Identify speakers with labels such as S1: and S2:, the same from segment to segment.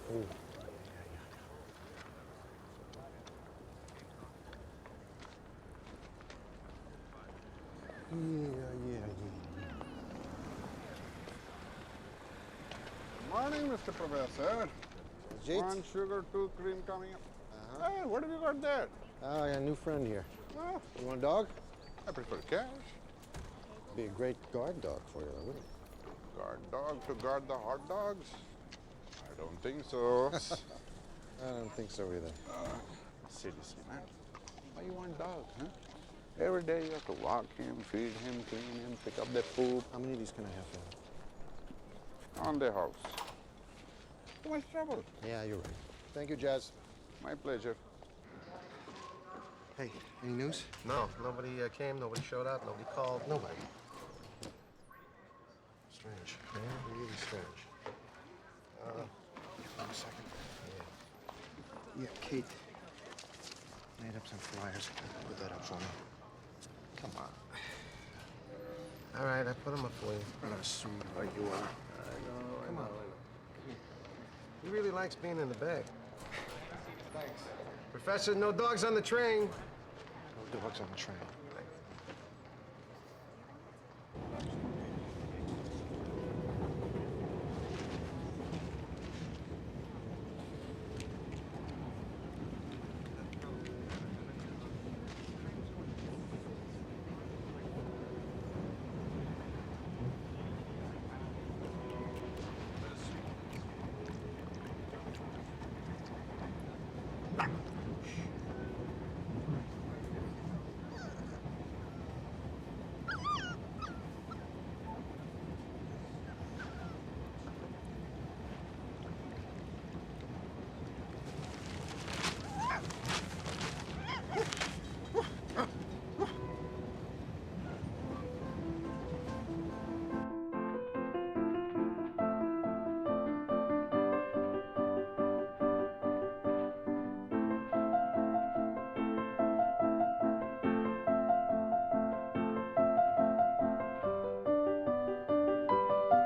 S1: Oh. Yeah.
S2: Morning, Mr. Professor.
S1: Jit?
S2: 1 sugar, 2 cream coming up.
S1: Uh-huh.
S2: Hey, what have you got there?
S1: Oh, I got a new friend here.
S2: Well,
S1: You want a dog?
S2: I prefer cash.
S1: Be a great guard dog for you, though, wouldn't it?
S2: Guard dog to guard the hot dogs? I don't think so.
S1: I don't think so either.
S2: Seriously, man. Why you want dog, huh? Every day you have to walk him, feed him, clean him, pick up the poop.
S1: How many of these can I have for you?
S2: On the house. Too much trouble.
S1: Yeah, you're right. Thank you, Jazz.
S2: My pleasure.
S1: Hey, any news?
S3: No, nobody came, nobody showed up, nobody called, nobody.
S1: Strange. Yeah, really strange. Hold on a second. Yeah, Kate made up some flyers. Put that up for me.
S3: Come on. All right, I put them up for you.
S1: What a sweetheart you are.
S3: Come on. He really likes being in the bag.
S1: Thanks.
S3: Professor, no dogs on the train.
S1: No dogs on the train.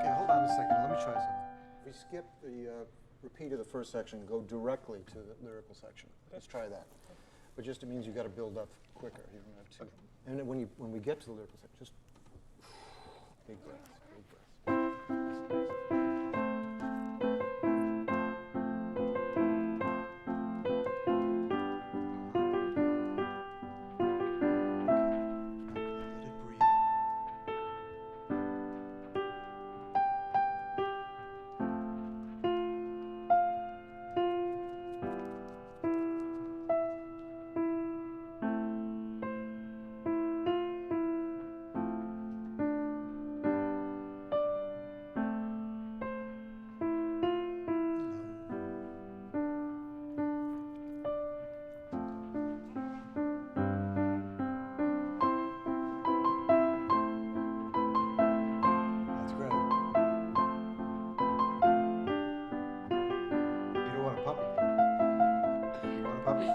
S1: Okay, hold on a second. Let me try something. If we skip the repeat of the first section, go directly to the lyrical section. Let's try that. But just it means you got to build up quicker. You don't have to. And then when we get to the lyrical section, just big breaths, big breaths. Let it breathe. That's great. You don't want a puppy. You want a puppy?